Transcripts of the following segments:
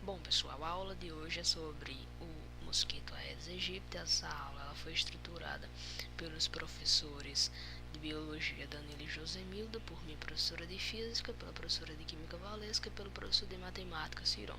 Bom, pessoal, a aula de hoje é sobre o mosquito Aedes aegypti. Essa aula ela foi estruturada pelos professores de Biologia Danilo e Josemilda, por mim, professora de Física, pela professora de Química Valesca e pelo professor de Matemática, Ciron.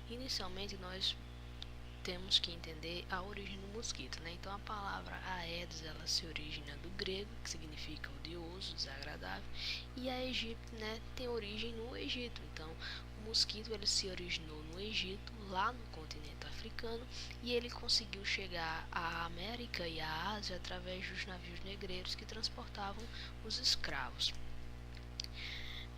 Inicialmente, nós temos que entender a origem do mosquito, né? Então, a palavra Aedes, ela se origina do grego, que significa odioso, desagradável, e a Egito, né, tem origem no Egito. Então, o mosquito ele se originou no Egito, lá no continente africano, e ele conseguiu chegar à América e à Ásia através dos navios negreiros que transportavam os escravos.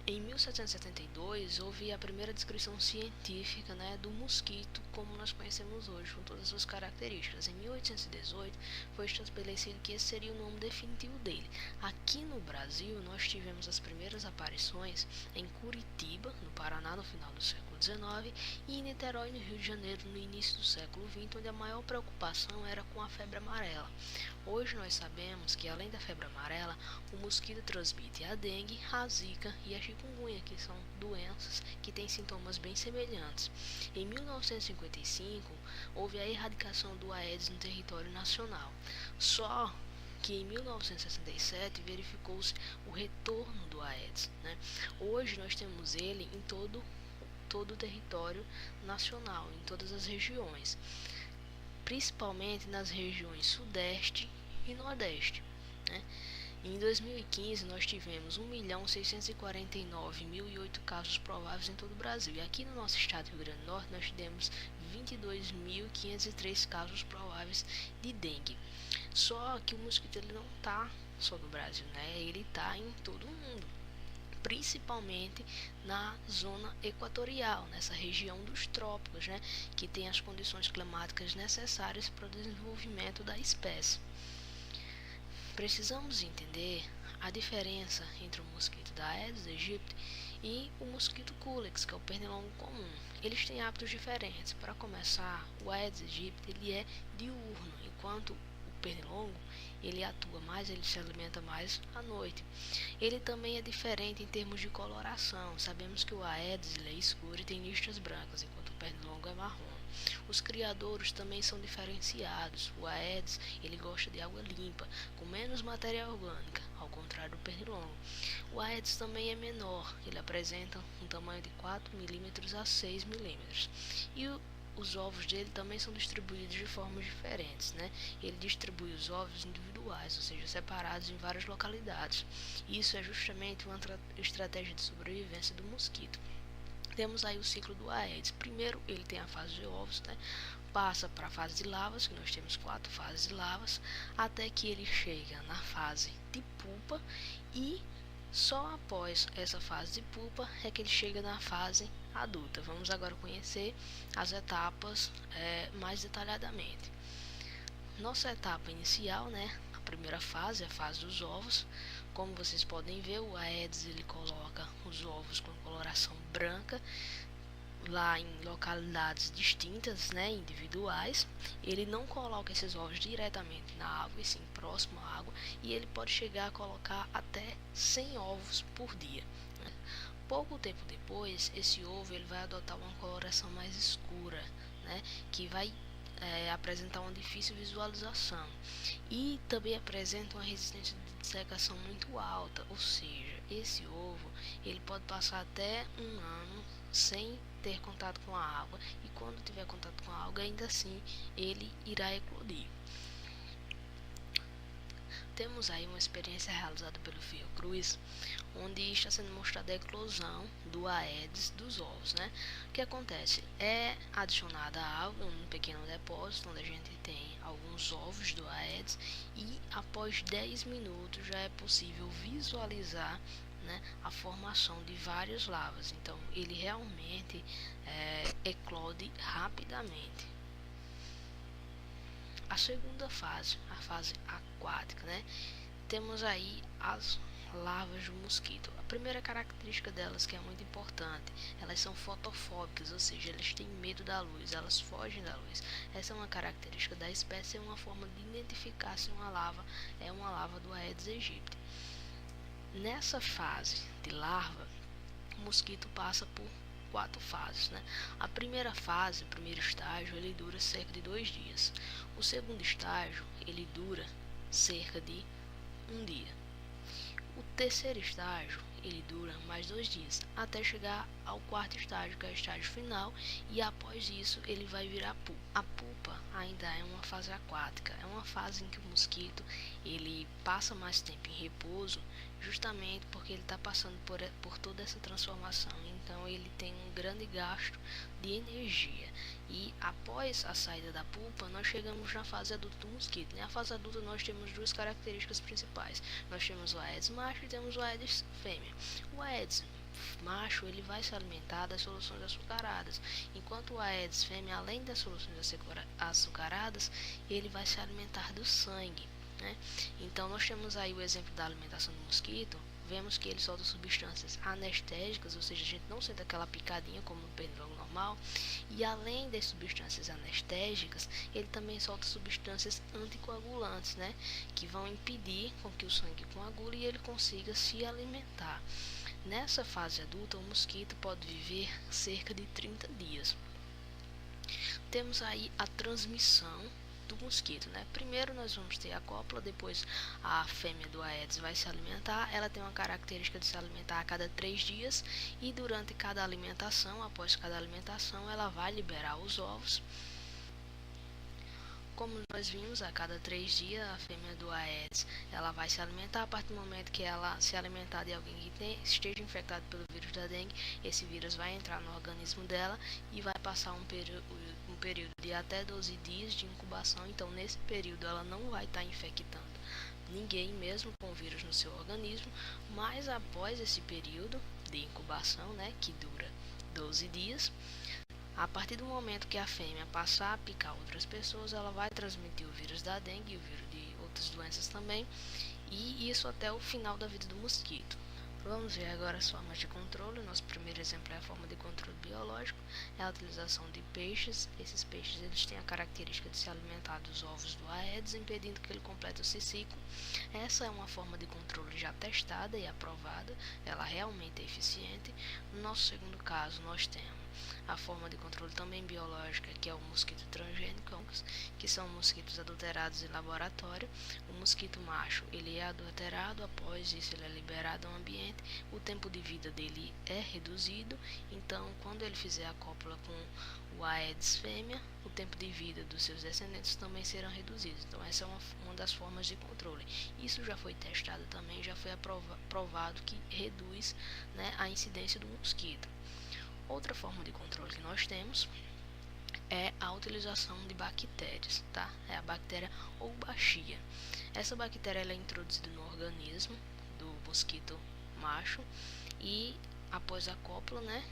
Em 1772, houve a primeira descrição científica, né, do mosquito como nós conhecemos hoje, com todas as suas características. Em 1818, foi estabelecido que esse seria o nome definitivo dele. Aqui no Brasil, nós tivemos as primeiras aparições em Curitiba, no Paraná, no final do século XIX, e em Niterói, no Rio de Janeiro, no início do século XX, onde a maior preocupação era com a febre amarela. Hoje nós sabemos que, além da febre amarela, o mosquito transmite a dengue, a zika e a chikungunya, que são doenças que têm sintomas bem semelhantes. Em 1955, houve a erradicação do Aedes no território nacional. Só que em 1967 verificou-se o retorno do Aedes, né? Hoje nós temos ele em todo o território nacional, em todas as regiões, principalmente nas regiões Sudeste e Nordeste, né? Em 2015, nós tivemos 1.649.008 casos prováveis em todo o Brasil. E aqui no nosso estado do Rio Grande do Norte, nós tivemos 22.503 casos prováveis de dengue. Só que o mosquito ele não está só no Brasil, né? Ele está em todo o mundo, principalmente na zona equatorial, nessa região dos trópicos, né, que tem as condições climáticas necessárias para o desenvolvimento da espécie. Precisamos entender a diferença entre o mosquito da Aedes aegypti e o mosquito culex, que é o pernilongo comum. Eles têm hábitos diferentes. Para começar, o Aedes aegypti ele é diurno, enquanto o pernilongo ele atua mais, ele se alimenta mais à noite. Ele também é diferente em termos de coloração. Sabemos que o Aedes ele é escuro e tem listras brancas, enquanto o pernilongo é marrom. Os criadouros também são diferenciados. O Aedes ele gosta de água limpa, com menos matéria orgânica, ao contrário do pernilongo. O Aedes também é menor, ele apresenta um tamanho de 4 milímetros a 6 milímetros. E os ovos dele também são distribuídos de formas diferentes, né? Ele distribui os ovos individuais, ou seja, separados em várias localidades. Isso é justamente uma estratégia de sobrevivência do mosquito. Temos aí o ciclo do Aedes. Primeiro ele tem a fase de ovos, né? Passa para a fase de larvas, que nós temos 4 fases de larvas, até que ele chega na fase de pupa e só após essa fase de pupa é que ele chega na fase adulta. Vamos agora conhecer as etapas mais detalhadamente. Nossa etapa inicial, né? A primeira fase, a fase dos ovos. Como vocês podem ver, o Aedes ele coloca os ovos com coloração branca lá em localidades distintas, né, individuais. Ele não coloca esses ovos diretamente na água, e sim próximo à água, e ele pode chegar a colocar até 100 ovos por dia. Pouco tempo depois, esse ovo ele vai adotar uma coloração mais escura, né, que vai apresentar uma difícil visualização e também apresenta uma resistência de dissecação muito alta, ou seja, esse ovo ele pode passar até um ano sem ter contato com a água, e quando tiver contato com a água, ainda assim ele irá eclodir. Temos aí uma experiência realizada pelo Fiocruz, onde está sendo mostrada a eclosão do Aedes dos ovos, né? O que acontece? É adicionada água em um pequeno depósito, onde a gente tem alguns ovos do Aedes, e após 10 minutos já é possível visualizar, né, a formação de várias larvas. Então ele realmente eclode rapidamente. A segunda fase, a fase aquática, né? Temos aí as larvas do mosquito. A primeira característica delas, que é muito importante, elas são fotofóbicas, ou seja, elas têm medo da luz, elas fogem da luz. Essa é uma característica da espécie, é uma forma de identificar se uma larva é uma larva do Aedes aegypti. Nessa fase de larva, o mosquito passa por 4 fases, né? A primeira fase, o primeiro estágio, ele dura cerca de 2 dias. O segundo estágio, ele dura cerca de 1 dia. O terceiro estágio, ele dura mais 2 dias, até chegar ao quarto estágio, que é o estágio final, e após isso ele vai virar pupa. A pupa ainda é uma fase aquática, é uma fase em que o mosquito ele passa mais tempo em repouso, justamente porque ele está passando por toda essa transformação, então ele tem um grande gasto de energia. E após a saída da pupa, nós chegamos na fase adulta do mosquito. Na fase adulta nós temos duas características principais. Nós temos o Aedes macho e temos o Aedes fêmea. O Aedes macho ele vai se alimentar das soluções açucaradas, enquanto o Aedes fêmea, além das soluções açucaradas, ele vai se alimentar do sangue, né? Então nós temos aí o exemplo da alimentação do mosquito. Vemos que ele solta substâncias anestésicas, ou seja, a gente não sente aquela picadinha como no pernilongo normal. E além das substâncias anestésicas, ele também solta substâncias anticoagulantes, né, que vão impedir com que o sangue coagule e ele consiga se alimentar. Nessa fase adulta, o mosquito pode viver cerca de 30 dias. Temos aí a transmissão do mosquito, né? Primeiro nós vamos ter a cópula, depois a fêmea do Aedes vai se alimentar. Ela tem uma característica de se alimentar a cada 3 dias e durante cada alimentação, após cada alimentação, ela vai liberar os ovos. Como nós vimos, a cada 3 dias a fêmea do Aedes ela vai se alimentar. A partir do momento que ela se alimentar de alguém que esteja infectado pelo vírus da dengue, esse vírus vai entrar no organismo dela e vai passar um período de até 12 dias de incubação. Então nesse período ela não vai estar infectando ninguém mesmo com o vírus no seu organismo, mas após esse período de incubação, né, que dura 12 dias, a partir do momento que a fêmea passar a picar outras pessoas, ela vai transmitir o vírus da dengue e o vírus de outras doenças também, e isso até o final da vida do mosquito. Vamos ver agora as formas de controle. Nosso primeiro exemplo é a forma de controle biológico, é a utilização de peixes. Esses peixes eles têm a característica de se alimentar dos ovos do Aedes, impedindo que ele complete o ciclo. Essa é uma forma de controle já testada e aprovada, ela realmente é eficiente. No nosso segundo caso, nós temos a forma de controle também biológica, que é o mosquito transgênico, que são mosquitos adulterados em laboratório. O mosquito macho ele é adulterado, após isso ele é liberado ao ambiente, o tempo de vida dele é reduzido, então quando ele fizer a cópula com o Aedes fêmea, o tempo de vida dos seus descendentes também serão reduzidos. Então essa é uma das formas de controle. Isso já foi testado também, já foi provado que reduz, né, a incidência do mosquito. Outra forma de controle que nós temos é a utilização de bactérias, tá? É a bactéria Wolbachia. Essa bactéria ela é introduzida no organismo do mosquito macho e após a cópula, né,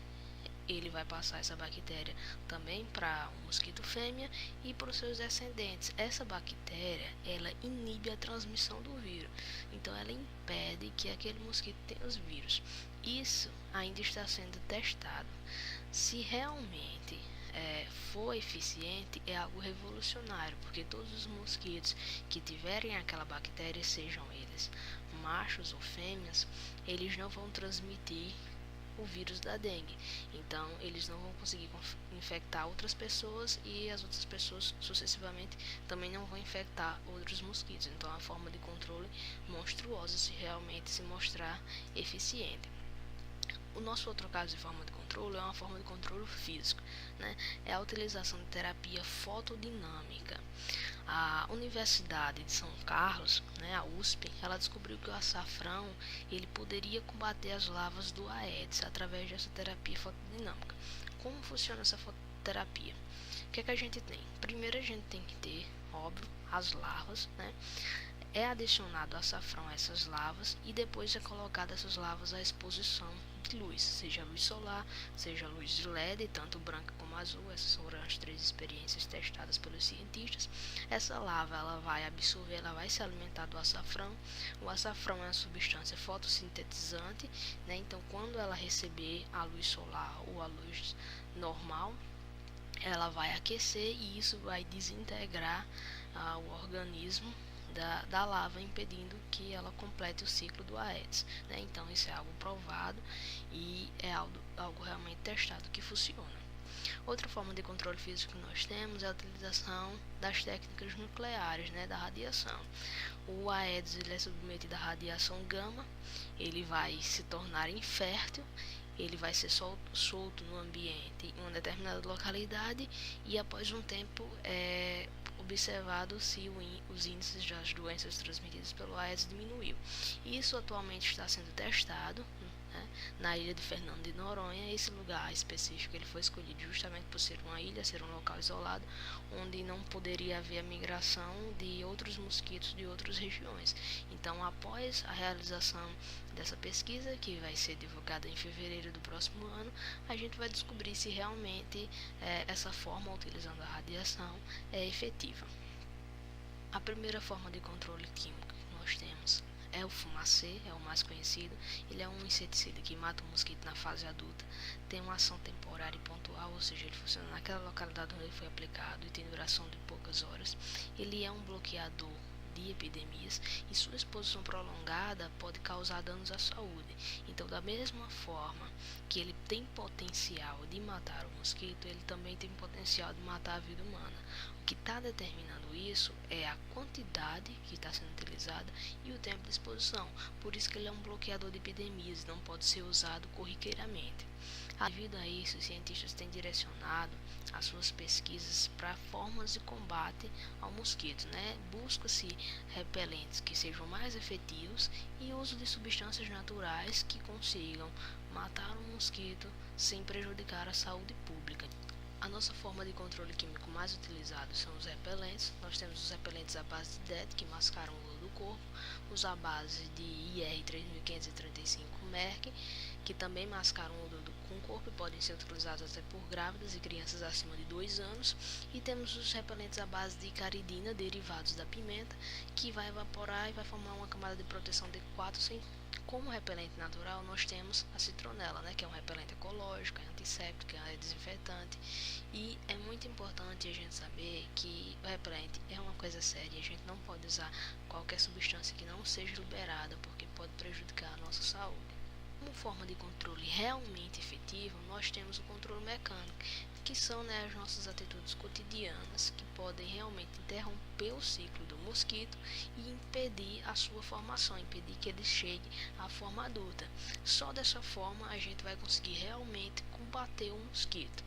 ele vai passar essa bactéria também para o mosquito fêmea e para os seus descendentes. Essa bactéria, ela inibe a transmissão do vírus, então ela impede que aquele mosquito tenha os vírus. Isso ainda está sendo testado. Se realmente for eficiente, é algo revolucionário, porque todos os mosquitos que tiverem aquela bactéria, sejam eles machos ou fêmeas, eles não vão transmitir o vírus da dengue. Então eles não vão conseguir infectar outras pessoas e as outras pessoas sucessivamente também não vão infectar outros mosquitos. Então é uma forma de controle monstruosa se realmente se mostrar eficiente. O nosso outro caso de forma de controle é uma forma de controle físico, né? É a utilização de terapia fotodinâmica. A Universidade de São Carlos, né, a USP, ela descobriu que o açafrão ele poderia combater as larvas do Aedes através dessa terapia fotodinâmica. Como funciona essa fototerapia? O que é que a gente tem? Primeiro a gente tem que ter, óbvio, as larvas, né? É adicionado açafrão a essas larvas e depois é colocado essas larvas à exposição de luz, seja luz solar, seja luz de LED, tanto branca como azul. Essas foram as 3 experiências testadas pelos cientistas. Essa larva ela vai absorver, ela vai se alimentar do açafrão. O açafrão é uma substância fotossintetizante, né? Então quando ela receber a luz solar ou a luz normal, ela vai aquecer e isso vai desintegrar o organismo da lava, impedindo que ela complete o ciclo do Aedes, né? Então isso é algo provado e é algo realmente testado que funciona. Outra forma de controle físico que nós temos é a utilização das técnicas nucleares, né, da radiação. O Aedes ele é submetido à radiação gama, ele vai se tornar infértil, ele vai ser solto no ambiente em uma determinada localidade e após um tempo é observado se os índices das doenças transmitidas pelo Aedes diminuiu. Isso atualmente está sendo testado, né, na ilha de Fernando de Noronha. Esse lugar específico ele foi escolhido justamente por ser uma ilha, ser um local isolado, onde não poderia haver a migração de outros mosquitos de outras regiões. Então, após a realização dessa pesquisa, que vai ser divulgada em fevereiro do próximo ano, a gente vai descobrir se realmente essa forma, utilizando a radiação, é efetiva. A primeira forma de controle químico que nós temos é o fumacê, é o mais conhecido. Ele é um inseticida que mata o mosquito na fase adulta, tem uma ação temporária e pontual, ou seja, ele funciona naquela localidade onde ele foi aplicado e tem duração de poucas horas. Ele é um bloqueador de epidemias e sua exposição prolongada pode causar danos à saúde. Então, da mesma forma que ele tem potencial de matar o mosquito, ele também tem potencial de matar a vida humana. O que está determinando isso é a quantidade que está sendo utilizada e o tempo de exposição. Por isso que ele é um bloqueador de epidemias, não pode ser usado corriqueiramente. Devido a isso, os cientistas têm direcionado as suas pesquisas para formas de combate ao mosquito, né? Busca-se repelentes que sejam mais efetivos e uso de substâncias naturais que consigam matar o mosquito sem prejudicar a saúde pública. A nossa forma de controle químico mais utilizado são os repelentes. Nós temos os repelentes à base de DET, que mascaram o odor do corpo, os à base de IR 3535 Merck, que também mascaram o odor com o corpo e podem ser utilizados até por grávidas e crianças acima de 2 anos. E temos os repelentes à base de caridina, derivados da pimenta, que vai evaporar e vai formar uma camada de proteção de 4 centímetros. Como repelente natural, nós temos a citronela, né, que é um repelente ecológico, é antisséptico, é desinfetante. E é muito importante a gente saber que o repelente é uma coisa séria. A gente não pode usar qualquer substância que não seja liberada, porque pode prejudicar a nossa saúde. Como forma de controle realmente efetivo, nós temos o controle mecânico, que são, né, as nossas atitudes cotidianas que podem realmente interromper o ciclo do mosquito e impedir a sua formação, impedir que ele chegue à forma adulta. Só dessa forma a gente vai conseguir realmente combater o mosquito.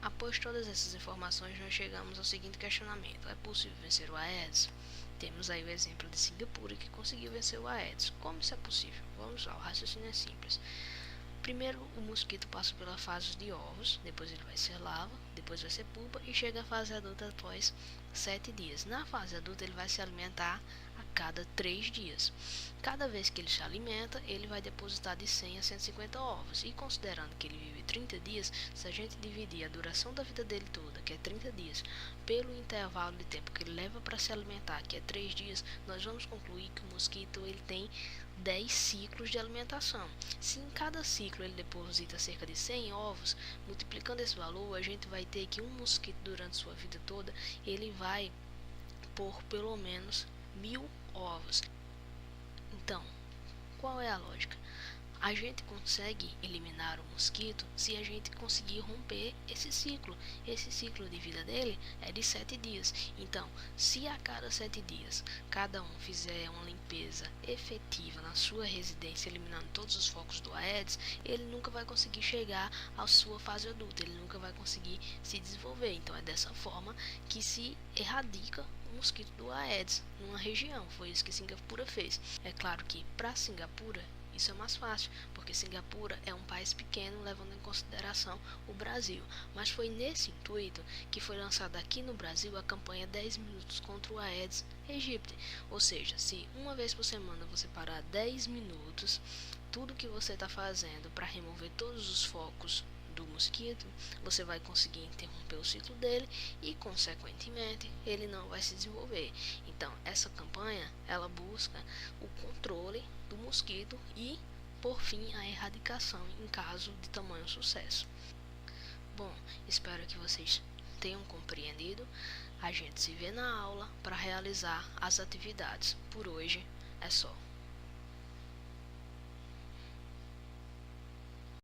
Após todas essas informações, nós chegamos ao seguinte questionamento: é possível vencer o Aedes? Temos aí o exemplo de Singapura, que conseguiu vencer o Aedes. Como isso é possível? Vamos lá, o raciocínio é simples. Primeiro, o mosquito passa pela fase de ovos, depois ele vai ser larva, depois vai ser pupa e chega à fase adulta após 7 dias. Na fase adulta, ele vai se alimentar a cada 3 dias. Cada vez que ele se alimenta, ele vai depositar de 100 a 150 ovos. E considerando que ele vive 30 dias, se a gente dividir a duração da vida dele toda, que é 30 dias, pelo intervalo de tempo que ele leva para se alimentar, que é 3 dias, nós vamos concluir que o mosquito ele tem 10 ciclos de alimentação. Se em cada ciclo ele deposita cerca de 100 ovos, multiplicando esse valor, a gente vai ter que um mosquito durante sua vida toda, ele vai pôr pelo menos 1000 ovos. Então, qual é a lógica? A gente consegue eliminar o mosquito se a gente conseguir romper esse ciclo. Esse ciclo de vida dele é de 7 dias. Então, se a cada 7 dias cada um fizer uma limpeza efetiva na sua residência, eliminando todos os focos do Aedes, ele nunca vai conseguir chegar à sua fase adulta, ele nunca vai conseguir se desenvolver. Então, é dessa forma que se erradica o mosquito do Aedes numa região. Foi isso que Singapura fez. É claro que para Singapura isso é mais fácil, porque Singapura é um país pequeno, levando em consideração o Brasil. Mas foi nesse intuito que foi lançada aqui no Brasil a campanha 10 minutos contra o Aedes aegypti. Ou seja, se uma vez por semana você parar 10 minutos, tudo que você está fazendo para remover todos os focos do mosquito, você vai conseguir interromper o ciclo dele e, consequentemente, ele não vai se desenvolver. Então, essa campanha, ela busca o controle do mosquito e, por fim, a erradicação em caso de tamanho sucesso. Bom, espero que vocês tenham compreendido. A gente se vê na aula para realizar as atividades. Por hoje é só.